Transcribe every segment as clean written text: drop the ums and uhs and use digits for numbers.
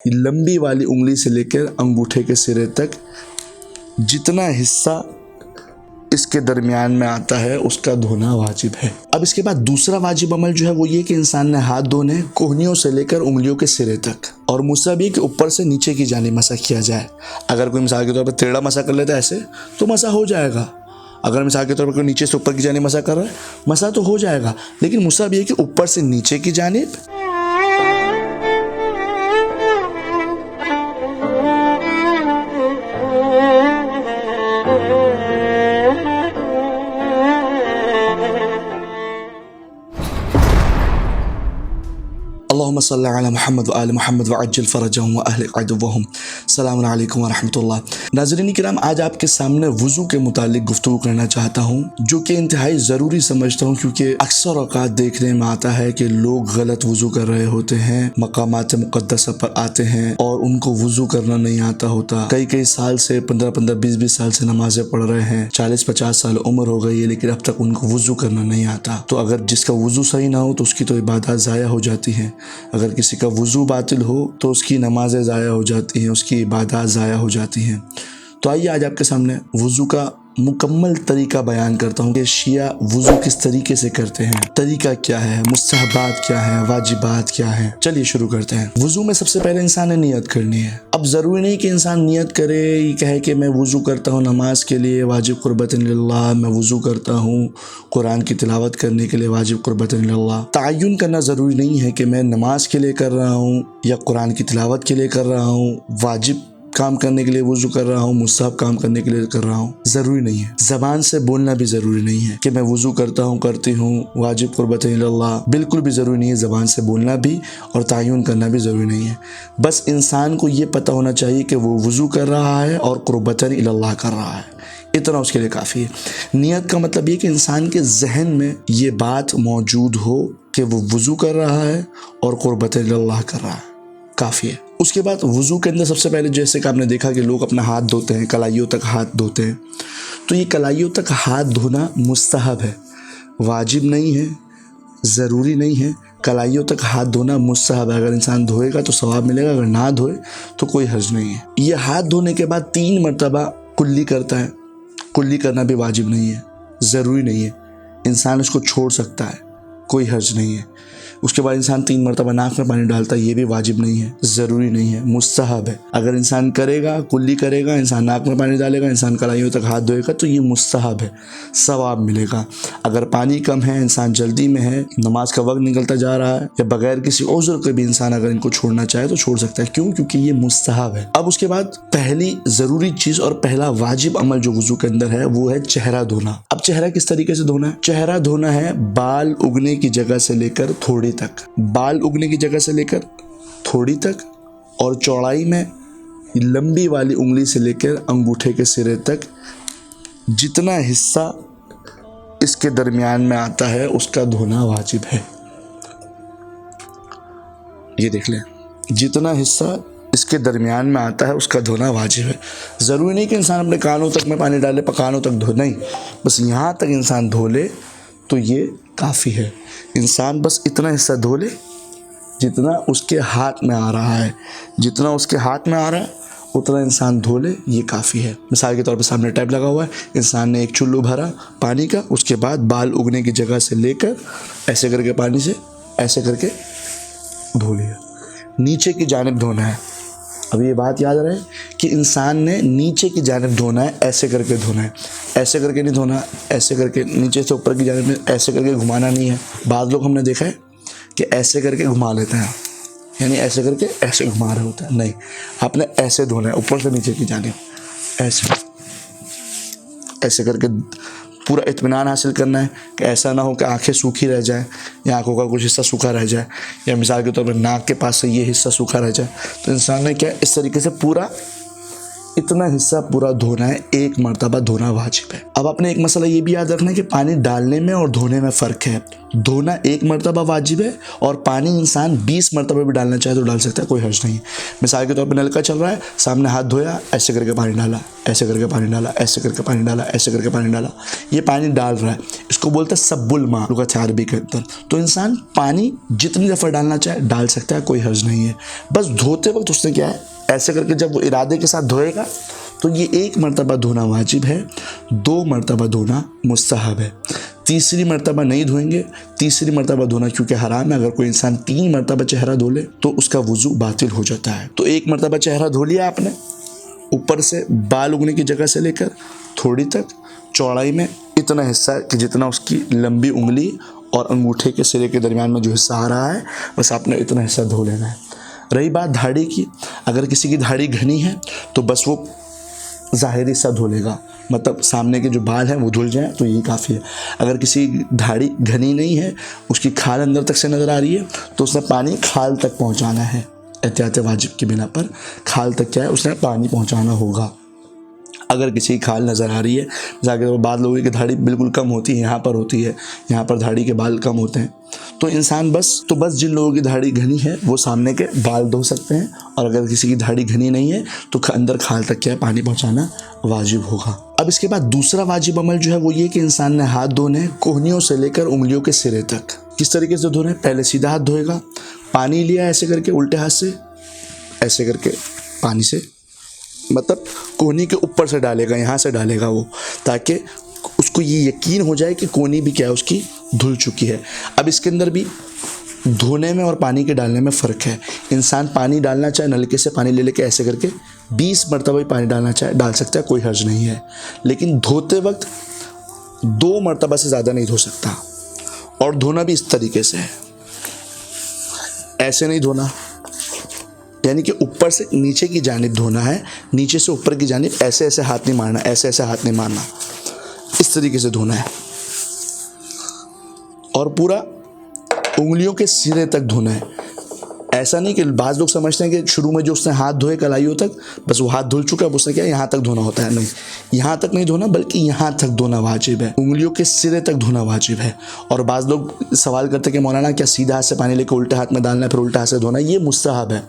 लंबी वाली उंगली से लेकर अंगूठे के सिरे तक जितना हिस्सा इसके दरमियान में आता है उसका धोना वाजिब है। अब इसके बाद दूसरा वाजिब अमल जो है वो ये कि इंसान ने हाथ धोने कोहनियों से लेकर उंगलियों के सिरे तक, और मुसहब ये कि ऊपर से नीचे की जानिब मसा किया जाए। अगर कोई मिसाल के तौर पर टेढ़ा मसा कर लेता है ऐसे तो मसा हो जाएगा। अगर मिसाल के तौर पर कोई नीचे से ऊपर की जानिब मसा कर रहा है मसा तो हो जाएगा, लेकिन मुसहब ये कि ऊपर से नीचे की जानिब अल्लाहुम्मा सल्ली अला मुहम्मद व आले मुहम्मद व अज्जिल फरजहुम व अहलिक अदुव्वहुम। अस्सलामु अलैकुम व रहमतुल्लाह। नाज़रीन किराम, आज आपके सामने वुज़ू के मुतालिक गुफ्तगू करना चाहता हूँ, जो कि इंतहाई ज़रूरी समझता हूँ, क्योंकि अक्सर औक़ात देखने में आता है कि लोग गलत वुज़ू कर रहे होते हैं, मकामात मुक़द्दसा पर आते हैं और उनको वुज़ू करना नहीं आता होता। कई साल से 15-15, 20-20 साल से नमाज़ें पढ़ रहे हैं, 40-50 साल उम्र हो गई है, लेकिन अब तक उनको वुज़ू करना नहीं आता। तो अगर जिसका वुज़ू सही ना हो तो उसकी तो इबादत ज़ाया हो जाती है। अगर किसी का वुज़ू बातिल हो तो उसकी नमाज़ें ज़ाया हो जाती हैं, उसकी इबादत ज़ाया हो जाती हैं। तो आइए आज आपके सामने वुज़ू का मुकम्मल तरीका बयान करता हूँ कि शिया वुज़ू किस तरीके से करते हैं, तरीका क्या है, मुस्तहबात क्या है, वाजिबात क्या है। चलिए शुरू करते हैं। वुज़ू में सबसे पहले इंसान ने नियत करनी है। अब ज़रूरी नहीं कि इंसान नियत करे, ये कहे कि मैं वुज़ू करता हूँ नमाज के लिए वाजिब क़ुर्बतन लिल्लाह, मैं वुज़ू करता हूँ कुरान की तिलावत करने के लिए वाजिब क़ुर्बतन लिल्लाह। तय्युन करना ज़रूरी नहीं है कि मैं नमाज के लिए कर रहा हूँ या कुरान की तिलावत के लिए कर रहा हूँ, वाजिब काम करने के लिए वुज़ू कर रहा हूँ, मुस्तहब काम करने के लिए कर रहा हूँ, ज़रूरी नहीं है। ज़बान से बोलना भी ज़रूरी नहीं है कि मैं वुज़ू करता हूँ, करती हूँ वाजिब क़ुर्बतन इल्लल्लाह, बिल्कुल भी ज़रूरी नहीं है। ज़बान से बोलना भी और तय्युन करना भी ज़रूरी नहीं है। बस इंसान को ये पता होना चाहिए कि वो वुज़ू कर रहा है और क़ुर्बतन इल्लल्लाह कर रहा है, इतना उसके लिए काफ़ी है। नियत का मतलब ये कि इंसान के जहन में ये बात मौजूद हो कि वो वुज़ू कर रहा है और क़ुर्बतन इल्लल्लाह कर रहा है, काफ़ी है। उसके बाद वुज़ू के अंदर सबसे पहले जैसे कि आपने देखा कि लोग अपना हाथ धोते हैं, कलाइयों तक हाथ धोते हैं, तो ये कलाइयों तक हाथ धोना मुस्तहब है, वाजिब नहीं है, ज़रूरी नहीं है। कलाइयों तक हाथ धोना मुस्तहब है। अगर इंसान धोएगा तो सवाब मिलेगा, अगर ना धोए तो कोई हर्ज नहीं है। ये हाथ धोने के बाद 3 मरतबा कुल्ली करता है। कुल्ली करना भी वाजिब नहीं है, ज़रूरी नहीं है, इंसान इसको छोड़ सकता है, कोई हर्ज नहीं है। उसके बाद इंसान 3 मरतबा नाक में पानी डालता है, ये भी वाजिब नहीं है, ज़रूरी नहीं है, मुस्तहब है। अगर इंसान करेगा, कुल्ली करेगा, इंसान नाक में पानी डालेगा, इंसान कलाइयों तक हाथ धोएगा तो ये मुस्तहब है, सवाब मिलेगा। अगर पानी कम है, इंसान जल्दी में है, नमाज का वक्त निकलता जा रहा है, या बगैर किसी उज़्र के भी इंसान अगर इनको छोड़ना चाहे तो छोड़ सकता है। क्यों? क्योंकि ये मुस्तहब है। अब उसके बाद पहली ज़रूरी चीज़ और पहला वाजिब अमल जो वुज़ू के अंदर है वो है चेहरा धोना। अब चेहरा किस तरीके से धोना है? चेहरा धोना है बाल उगने की जगह से लेकर थोड़ी तक, बाल उगने की जगह से लेकर थोड़ी तक, और चौड़ाई में लंबी वाली उंगली से लेकर अंगूठे के सिरे तक जितना हिस्सा इसके दरमियान में आता है उसका धोना वाजिब है। ये देख लें, जितना हिस्सा इसके दरमियान में आता है उसका धोना वाजिब है। ज़रूरी नहीं कि इंसान अपने कानों तक में पानी डाले, कानों तक धो, नहीं, बस यहाँ तक इंसान धो ले तो ये काफ़ी है। इंसान बस इतना हिस्सा धो ले जितना उसके हाथ में आ रहा है, जितना उसके हाथ में आ रहा है उतना इंसान धो ले, ये काफ़ी है। मिसाल के तौर पे सामने टैप लगा हुआ है, इंसान ने एक चुल्लू भरा पानी का, उसके बाद बाल उगने की जगह से लेकर ऐसे करके पानी से ऐसे करके धो लिया। नीचे की जानिब धोना है। अब ये बात याद रहे कि इंसान ने नीचे की जानिब धोना है, ऐसे करके धोना है, ऐसे करके नहीं धोना, ऐसे करके नीचे से ऊपर की जानिब में ऐसे करके घुमाना नहीं है। बाद लोग हमने देखा है कि ऐसे करके घुमा लेते हैं, यानी ऐसे करके ऐसे घुमा रहे होते हैं, नहीं, आपने ऐसे धोना है, ऊपर से नीचे की जानिब ऐसे ऐसे करके पूरा इत्मीनान हासिल करना है कि ऐसा ना हो कि आंखें सूखी रह जाए या आंखों का कुछ हिस्सा सूखा रह जाए, या मिसाल के तौर पर नाक के पास से ये हिस्सा सूखा रह जाए। तो इंसान ने क्या इस तरीके से पूरा इतना हिस्सा पूरा धोना है, एक मर्तबा धोना वाजिब है। अब आपने एक मसला ये भी याद रखना है कि पानी डालने में और धोने में फ़र्क है। धोना एक मर्तबा वाजिब है और पानी इंसान 20 मर्तबा भी डालना चाहे तो डाल सकता है, कोई हर्ज नहीं है। मिसाल के तौर पर नलका चल रहा है, सामने हाथ धोया, ऐसे करके पानी डाला, ऐसे करके पानी डाला, ऐसे करके पानी डाला, ऐसे करके पानी डाला, ये पानी डाल रहा है, इसको बोलते हैं सब्बुल मा लुगत अरबी के अंदर। तो इंसान पानी जितनी दफ़ा डालना चाहे डाल सकता है, कोई हर्ज नहीं है। बस धोते वक्त उसने क्या है, ऐसे करके जब वो इरादे के साथ धोएगा तो ये एक मर्तबा धोना वाजिब है, 2 मर्तबा धोना मुस्तहब है, तीसरी मर्तबा नहीं धोएंगे। तीसरी मर्तबा धोना क्योंकि हराम है, अगर कोई इंसान 3 मर्तबा चेहरा धो ले तो उसका वुजू बातिल हो जाता है। तो एक मर्तबा चेहरा धो लिया आपने, ऊपर से बाल उगने की जगह से लेकर थोड़ी तक चौड़ाई में इतना हिस्सा कि जितना उसकी लंबी उंगली और अंगूठे के सिरे के दरमियान में जो हिस्सा आ रहा है, बस आपने इतना हिस्सा धो लेना है। रही बात दाढ़ी की, अगर किसी की दाढ़ी घनी है तो बस वो ज़ाहिरी हिस्सा धो लेगा, मतलब सामने के जो बाल हैं वो धुल जाएं तो यही काफ़ी है। अगर किसी दाढ़ी घनी नहीं है, उसकी खाल अंदर तक से नज़र आ रही है, तो उसने पानी खाल तक पहुंचाना है। एहतियात वाजिब की बिना पर खाल तक क्या है, उसने पानी पहुंचाना होगा। अगर किसी की खाल नज़र आ रही है, जाकर बाद लोगों की दाढ़ी बिल्कुल कम होती है, यहाँ पर होती है, यहाँ पर दाढ़ी के बाल कम होते हैं, तो इंसान बस जिन लोगों की दाढ़ी घनी है वो सामने के बाल धो सकते हैं। और अगर किसी की दाढ़ी घनी नहीं है तो अंदर खाल तक क्या है, पानी पहुँचाना वाजिब होगा। अब इसके बाद दूसरा वाजिब अमल जो है वो ये कि इंसान ने हाथ धोने कोहनियों से लेकर उंगलियों के सिरे तक। किस तरीके से धोने? पहले सीधा हाथ धोएगा, पानी लिया ऐसे करके उल्टे हाथ से, ऐसे करके पानी से मतलब कोहनी के ऊपर से डालेगा, यहाँ से डालेगा वो, ताकि उसको ये यकीन हो जाए कि कोहनी भी क्या है उसकी धुल चुकी है। अब इसके अंदर भी धोने में और पानी के डालने में फ़र्क है। इंसान पानी डालना चाहे नलके से पानी ले लेके ऐसे करके 20 मरतबा भी पानी डालना चाहे डाल सकता है, कोई हर्ज नहीं है। लेकिन धोते वक्त 2 मरतबा से ज़्यादा नहीं धो सकता। और धोना भी इस तरीके से है, ऐसे नहीं धोना, यानी कि ऊपर से नीचे की जानिब धोना है, नीचे से ऊपर की जानिब ऐसे ऐसे हाथ नहीं मारना, ऐसे ऐसे हाथ नहीं मारना, इस तरीके से धोना है। और पूरा उंगलियों के सिरे तक धोना है। ऐसा नहीं कि बाज़ लोग समझते हैं कि शुरू में जो उसने हाथ धोए कलाइयों तक, बस वो हाथ धुल चुका है, उसने क्या यहाँ तक धोना होता है। नहीं, यहाँ तक नहीं धोना, बल्कि यहाँ तक धोना वाजिब है, उंगलियों के सिरे तक धोना वाजिब है। और बाज़ लोग सवाल करते हैं कि मौलाना क्या सीधा हाथ से पानी लेकर उल्टे हाथ में डालना है फिर उल्टा हाथ से धोना? ये मुस्तहब है,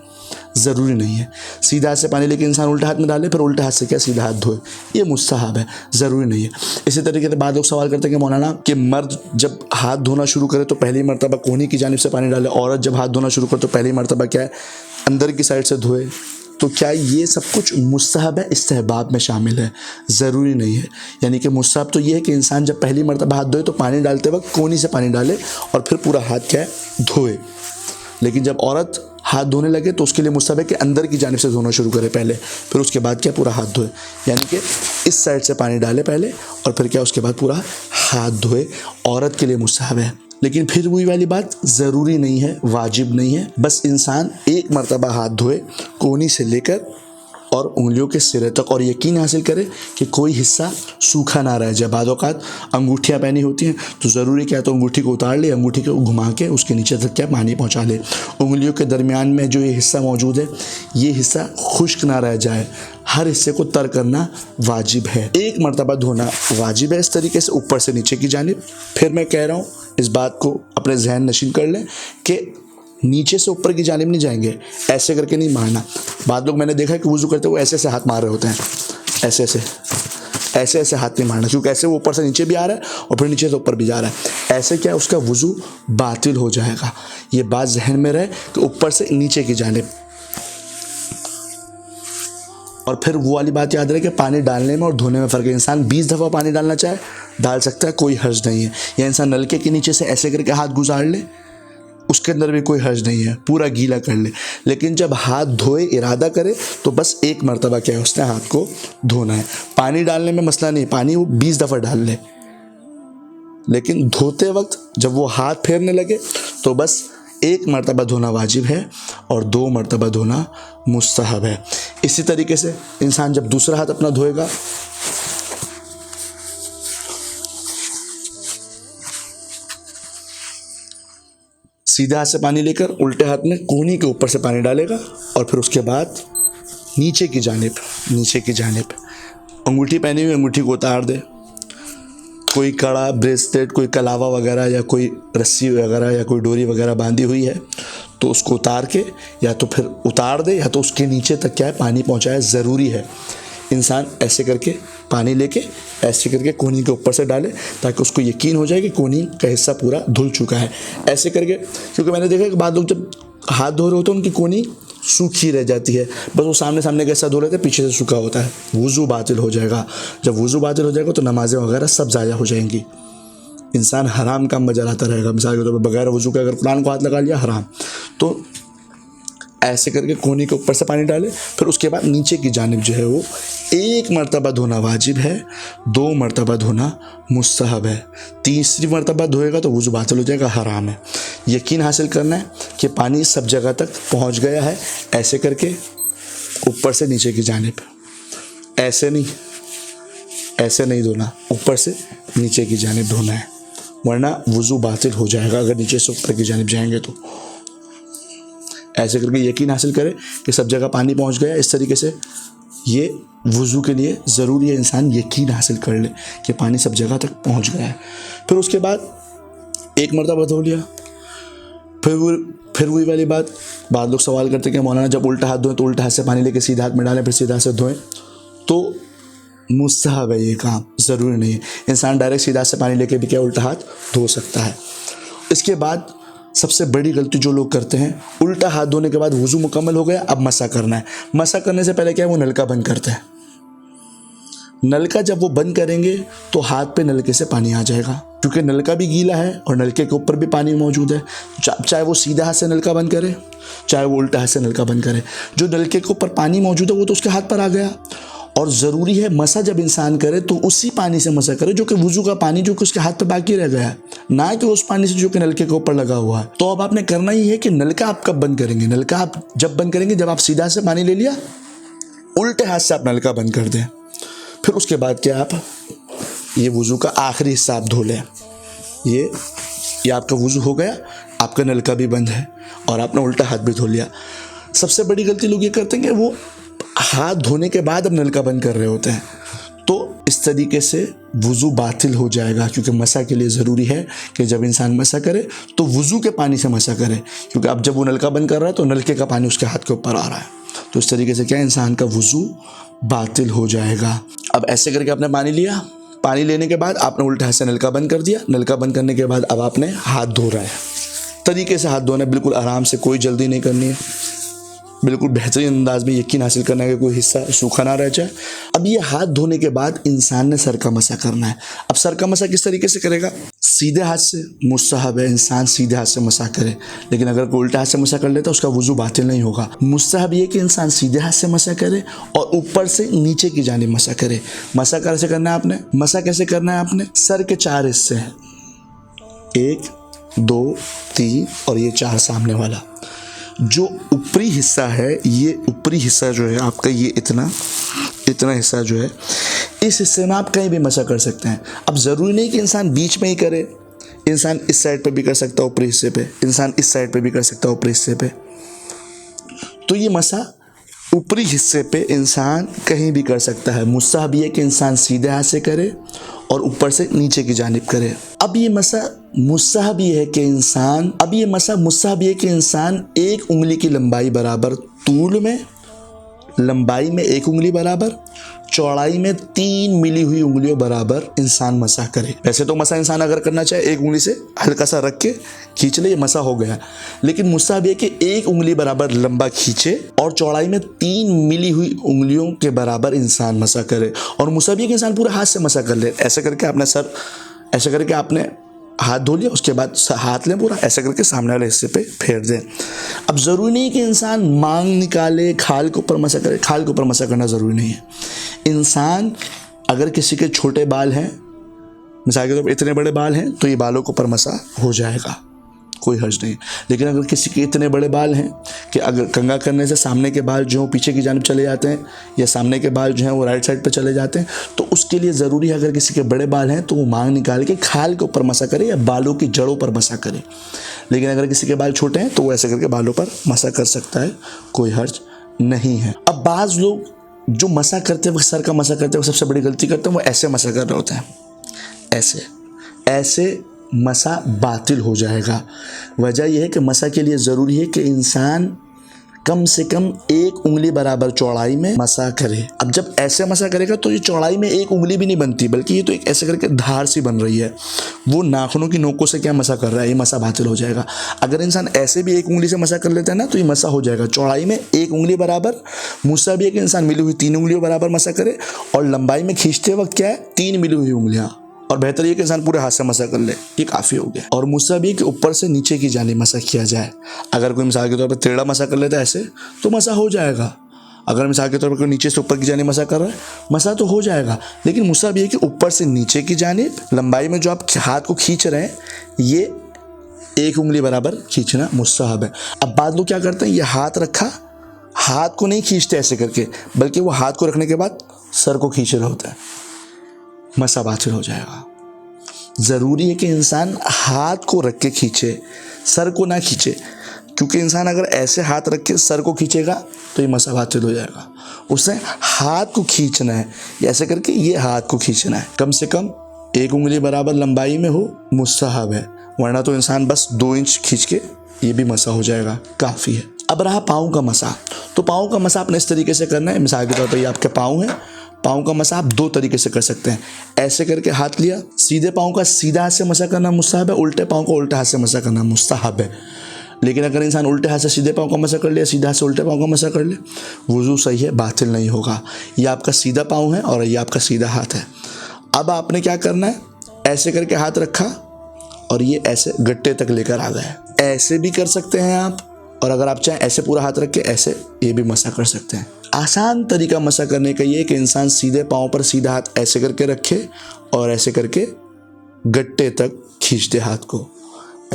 ज़रूरी नहीं है। सीधा हाथ से पानी लेके इंसान उल्टा हाथ में डाले फिर उल्टा हाथ से क्या सीधा हाथ धोए, ये मुस्तहब है, ज़रूरी नहीं है। इसी तरीके से बाद लोग सवाल करते हैं कि मौलाना कि मर्द जब हाथ धोना शुरू करे तो पहली मरतबा कोहनी की जानिब से पानी डाले, औरत जब हाथ धोना शुरू करे तो पहली मरतबा क्या है अंदर की साइड से धोए। तो क्या ये सब कुछ मुस्तहब है, इस्तेहबाब में शामिल है, ज़रूरी नहीं है। यानी कि मुस्तहब तो ये है कि इंसान जब पहली मरतबा हाथ धोए तो पानी डालते वक्त कोहनी से पानी डाले और फिर पूरा हाथ क्या है धोए। लेकिन जब औरत हाथ धोने लगे तो उसके लिए मुस्तहब है कि अंदर की जानिब से धोना शुरू करे पहले, फिर उसके बाद क्या पूरा हाथ धोए, यानी कि इस साइड से पानी डाले पहले और फिर क्या उसके बाद पूरा हाथ धोए। औरत के लिए मुस्तहब है। लेकिन फिर वही वाली बात, ज़रूरी नहीं है, वाजिब नहीं है। बस इंसान एक मरतबा हाथ धोए कोहनी से लेकर और उंगलियों के सिरे तक, और यकीन हासिल करे कि कोई हिस्सा सूखा ना रह जाए। बाद औक़ात अंगूठियाँ पहनी होती हैं तो ज़रूरी क्या तो अंगूठी को उतार ले, अंगूठी को घुमा के उसके नीचे तक क्या पानी पहुँचा ले। उंगलियों के दरमियान में जो ये हिस्सा मौजूद है, ये हिस्सा खुश्क ना रह जाए, हर हिस्से को तर करना वाजिब है। एक मरतबा धोना वाजिब है इस तरीके से ऊपर से नीचे की जानिब। फिर मैं कह रहा हूँ इस बात को अपने जहन नशीन कर लें कि नीचे से ऊपर की जानिब नहीं जाएंगे, ऐसे करके नहीं मारना। बाद लोग मैंने देखा है कि वुज़ू करते हुए ऐसे ऐसे हाथ मार रहे होते हैं, ऐसे ऐसे हाथ नहीं मारना, क्योंकि ऐसे वो ऊपर से नीचे भी आ रहा है और फिर नीचे से ऊपर भी जा रहा है। ऐसे क्या उसका वुज़ू बातिल हो जाएगा। ये बात जहन में रहे कि ऊपर से नीचे की जानिब। और फिर वो वाली बात याद रहे कि पानी डालने में और धोने में फ़र्क है। इंसान 20 दफ़ा पानी डालना चाहे डाल सकता है, कोई हर्ज नहीं है। या इंसान नलके के नीचे से ऐसे करके हाथ गुजार ले, उसके अंदर भी कोई हर्ज नहीं है, पूरा गीला कर ले। लेकिन जब हाथ धोए इरादा करे तो बस एक मरतबा क्या है उसने हाथ को धोना है। पानी डालने में मसला नहीं, पानी वो 20 दफ़ा डाल ले, लेकिन धोते वक्त जब वो हाथ फेरने लगे तो बस एक मरतबा धोना वाजिब है और 2 मरतबा धोना मुस्तहब है। इसी तरीके से इंसान जब दूसरा हाथ अपना धोएगा, सीधा हाथ से पानी लेकर उल्टे हाथ में कोहनी के ऊपर से पानी डालेगा और फिर उसके बाद नीचे की जानिब अंगूठी पहनी हुई अंगूठी को उतार दे, कोई कड़ा, ब्रेसलेट, कोई कलावा वगैरह या कोई रस्सी वगैरह या कोई डोरी वगैरह बांधी हुई है तो उसको उतार के या तो फिर उतार दे या तो उसके नीचे तक क्या है पानी पहुंचाए। ज़रूरी है इंसान ऐसे करके पानी लेके ऐसे करके कोहनी के ऊपर से डाले ताकि उसको यकीन हो जाए कि कोहनी का हिस्सा पूरा धुल चुका है। ऐसे करके, क्योंकि मैंने देखा कि बाद लोग जब हाथ धो रहे होते हैं उनकी कोहनी सूखी रह जाती है, बस वो सामने का हिस्सा धो लेते हैं, पीछे से सूखा होता है। वुज़ू बातिल हो जाएगा। जब वुज़ू बातिल हो जाएगा तो नमाजें वगैरह सब ज़ाया हो जाएंगी। इंसान हराम काम में जलाता रहेगा। मिसाल के तौर पर बगैर वुज़ू के अगर कुरान को हाथ लगा लिया हराम। तो ऐसे करके कोहनी के ऊपर से पानी डाले, फिर उसके बाद नीचे की जानिब जो है वो 1 मरतबा धोना वाजिब है, 2 मरतबा धोना मुस्तहब है, तीसरी मरतबा धोएगा तो वुज़ू बातिल हो जाएगा, हराम है। यकीन हासिल करना है कि पानी सब जगह तक पहुंच गया है। ऐसे करके ऊपर से नीचे की जानिब, ऐसे नहीं धोना, ऊपर से नीचे की जानिब धोना है, वरना वुज़ू बातिल हो जाएगा अगर नीचे से ऊपर की जानिब जाएंगे तो। ऐसे करके यकीन हासिल करें कि सब जगह पानी पहुंच गया। इस तरीके से ये वुज़ू के लिए ज़रूरी है इंसान यकीन हासिल कर ले कि पानी सब जगह तक पहुंच गया है। फिर उसके बाद 1 मरतबा धो लिया। फिर वही वाली बात, बाद लोग सवाल करते हैं कि मौलाना जब उल्टा हाथ धोएं तो उल्टा हाथ से पानी लेके सीधा हाथ में डालें फिर सीधा हाथ से धोएं, तो मुस्तहब है ये काम, ज़रूरी नहीं है। इंसान डायरेक्ट सीधा हाथ से पानी लेके भी क्या उल्टा हाथ धो सकता है। इसके बाद सबसे बड़ी गलती जो लोग करते हैं, उल्टा हाथ धोने के बाद वुज़ू मुकम्मल हो गया, अब मसा करना है। मसा करने से पहले क्या है वो नलका बंद करते हैं। नलका जब वो बंद करेंगे तो हाथ पे नलके से पानी आ जाएगा, क्योंकि नलका भी गीला है और नलके के ऊपर भी पानी मौजूद है। चाहे वो सीधा हाथ से नलका बंद करे, चाहे वो उल्टा हाथ से नलका बंद करे, जो नलके के ऊपर पानी मौजूद है वो तो उसके हाथ पर आ गया। और ज़रूरी है मसा जब इंसान करे तो उसी पानी से मसा करे जो कि वुज़ू का पानी जो कि उसके हाथ पे बाकी रह गया है, ना कि उस पानी से जो कि नलके के ऊपर लगा हुआ है। तो अब आपने करना ही है कि नलका आप कब बंद करेंगे? नलका आप जब बंद करेंगे जब आप सीधा से पानी ले लिया, उल्टे हाथ से आप नलका बंद कर दें। फिर उसके बाद क्या आप ये वुज़ू का आखिरी हिस्सा आप धो लें। ये आपका वुज़ू हो गया, आपका नलका भी बंद है और आपने उल्टा हाथ भी धो लिया। सबसे बड़ी गलती लोग ये करते हैं कि वो हाथ धोने के बाद अब नलका बंद कर रहे होते हैं, तो इस तरीके से वुज़ू बातिल हो जाएगा। क्योंकि मसा के लिए ज़रूरी है कि जब इंसान मसा करे तो वुज़ू के पानी से मसा करे, क्योंकि अब जब वो नलका बंद कर रहा है तो नलके का पानी उसके हाथ के ऊपर आ रहा है। तो इस तरीके से क्या इंसान का वुज़ू बातिल हो जाएगा। अब ऐसे करके आपने पानी लिया, पानी लेने के बाद आपने उल्टा हाथ से नलका बंद कर दिया। नलका बंद करने के बाद अब आपने हाथ धो रहा है, तरीके से हाथ धोना है, बिल्कुल आराम से, कोई जल्दी नहीं करनी है, बिल्कुल बेहतरीन अंदाज में यकीन हासिल करना है कि कोई हिस्सा सूखा ना रह जाए। अब ये हाथ धोने के बाद इंसान ने सर का मसा करना है। अब सर का मसा किस तरीके से करेगा? सीधे हाथ से मुस्तहब है इंसान सीधे हाथ से मसा करे, लेकिन अगर कोई उल्टा हाथ से मसा कर लेता है उसका वुज़ू बातिल नहीं होगा। मुस्तहब ये कि इंसान सीधे हाथ से मसा करे और ऊपर से नीचे की जानिब मसा करे। मसा कैसे करना है आपने? मसा कैसे करना है आपने? सर के 4 हिस्से हैं, 1, 2, 3 और ये 4 सामने वाला। जो ऊपरी हिस्सा है, ये ऊपरी हिस्सा जो है आपका, ये इतना हिस्सा जो है, इस हिस्से में आप कहीं भी मसा कर सकते हैं। अब ज़रूरी नहीं कि इंसान बीच में ही करे, इंसान इस साइड पे भी कर सकता है ऊपरी हिस्से पे, इंसान इस साइड पे भी कर सकता है ऊपरी हिस्से पे। तो ये मसा ऊपरी हिस्से पे इंसान कहीं भी कर सकता है। मुस्तहब ये कि इंसान सीधे हाथ से करे और ऊपर से नीचे की जानिब करे। अब ये मसा मुस्तहब ये है कि इंसान 1 उंगली की लंबाई बराबर तूल में, लंबाई में 1 उंगली बराबर, चौड़ाई में 3 मिली हुई उंगलियों बराबर इंसान मसा करे। वैसे तो मसा इंसान अगर करना चाहे 1 उंगली से हल्का सा रख के खींच ले, ये मसा हो गया, लेकिन मुस्तहब ये कि 1 उंगली बराबर लंबा खींचे और चौड़ाई में 3 मिली हुई उंगलियों के बराबर इंसान मसा करे। और मुस्तहब ये कि इंसान पूरा हाथ से मसा कर ले। ऐसे करके आपने हाथ धो लिया, उसके बाद हाथ लें पूरा, ऐसे करके सामने वाले हिस्से पे फेर दें। अब ज़रूरी नहीं कि इंसान मांग निकाले, खाल के ऊपर मसा करे। खाल के ऊपर मसा करना ज़रूरी नहीं है। इंसान अगर किसी के छोटे बाल हैं, मिसाल के तौर पर इतने बड़े बाल हैं, तो ये बालों के ऊपर मसा हो जाएगा, कोई हर्ज नहीं। लेकिन अगर किसी के इतने बड़े बाल हैं कि अगर कंघा करने से सामने के बाल जो पीछे की जानिब चले जाते हैं या सामने के बाल जो हैं वो राइट साइड पे चले जाते हैं, तो उसके लिए ज़रूरी है अगर किसी के बड़े बाल हैं तो वो मांग निकाल के खाल के ऊपर मसा करे या बालों की जड़ों पर मसा करे। लेकिन अगर किसी के बाल छोटे हैं तो वो ऐसे करके बालों पर मसा कर सकता है, कोई हर्ज नहीं है। अब बाज़ लोग जो मसा करते वक्त, सर का मसा करते वक्त सबसे बड़ी गलती करते हैं, वो ऐसे मसा कर रहे होते हैं, ऐसे मसा बातिल हो जाएगा। वजह यह है कि मसा के लिए ज़रूरी है कि इंसान कम से कम 1 उंगली बराबर चौड़ाई में मसा करे। अब जब ऐसे मसा करेगा तो ये चौड़ाई में 1 उंगली भी नहीं बनती, बल्कि ये तो एक ऐसे करके धार सी बन रही है। वो नाखूनों की नोकों से क्या मसा कर रहा है, ये मसा बातिल हो जाएगा। अगर इंसान ऐसे भी 1 उंगली से मसा कर लेता है ना, तो ये मसा हो जाएगा चौड़ाई में 1 उंगली बराबर। मुझसे भी एक इंसान मिली हुई 3 उंगलियों बराबर मसा करे, और लंबाई में खींचते वक्त क्या है, 3 मिली हुई उंगलियाँ। और बेहतर ये कि इंसान पूरे हाथ से मसा कर ले, ये काफ़ी हो गया। और मुझसे भी कि ऊपर से नीचे की जानिब मसा किया जाए। अगर कोई मिसाल के तौर पर टेढ़ा मसा कर लेता है ऐसे, तो मसा हो जाएगा। अगर मिसाल के तौर पर कोई नीचे से ऊपर की जानिब मसा कर रहा है, मसा तो हो जाएगा। लेकिन मुझसे भी है कि ऊपर से नीचे की जानिब लंबाई में जो आप हाथ को खींच रहे हैं, ये 1 उंगली बराबर खींचना मुस्तहब है। अब बाद लोग क्या करते हैं, ये हाथ रखा, हाथ को नहीं खींचते ऐसे करके, बल्कि वो हाथ को रखने के बाद सर को खींच रहा होता है, मसा बातिल हो जाएगा। ज़रूरी है कि इंसान हाथ को रख के खींचे, सर को ना खींचे, क्योंकि इंसान अगर ऐसे हाथ रख के सर को खींचेगा तो ये मसा बातिल हो जाएगा। उसे हाथ को खींचना है, ऐसे करके ये हाथ को खींचना है, कम से कम 1 उंगली बराबर लंबाई में हो, मुस्तहब है। वरना तो इंसान बस 2 इंच खींच के ये भी मसा हो जाएगा, काफ़ी है। अब रहा पाँव का मसा, तो पाँव का मसा आपने इस तरीके से करना है। मिसाल के तौर पर ये आपके पाँव हैं, पाँव का मसा आप 2 तरीके से कर सकते हैं। ऐसे करके हाथ लिया, सीधे पाँव का सीधा हाथ से मसा करना मुस्तहब है, उल्टे पाँव का उल्टे हाथ से मसा करना मुस्तहब है। लेकिन अगर इंसान उल्टे हाथ से सीधे पाँव का मसा कर ले, सीधा हाथ से उल्टे पाँव का मसा कर ले, वुज़ू सही है, बातिल नहीं होगा। ये आपका सीधा पाँव है और ये आपका सीधा हाथ है। अब आपने क्या करना है, ऐसे करके हाथ रखा और ये ऐसे गट्टे तक लेकर आ गए। ऐसे भी कर सकते हैं आप, और अगर आप चाहें ऐसे पूरा हाथ रख के ऐसे ये भी मसा कर सकते हैं। आसान तरीका मसा करने का ये है कि इंसान सीधे पाँव पर सीधा हाथ ऐसे करके रखे और ऐसे करके गट्टे तक खींच दे हाथ को,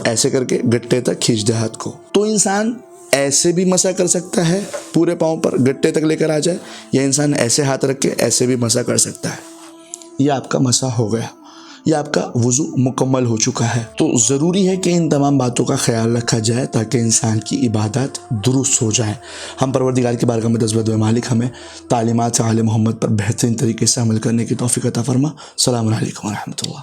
ऐसे करके गट्टे तक खींच दे हाथ को। तो इंसान ऐसे भी मसा कर सकता है, पूरे पाँव पर गट्टे तक लेकर आ जाए, या इंसान ऐसे हाथ रख के ऐसे भी मसा कर सकता है। ये आपका मसा हो गया, ये आपका वुज़ू मुकम्मल हो चुका है। तो ज़रूरी है कि इन तमाम बातों का ख्याल रखा जाए ताकि इंसान की इबादत दुरुस्त हो जाए। हम परवरदिगार की बारगाह में दस बदुआ मालिक हमें तालीमात आले मोहम्मद पर बेहतरीन तरीके से अमल करने की तौफीक अता फरमा। अस्सलामु अलैकुम व रहमतुल्लाह।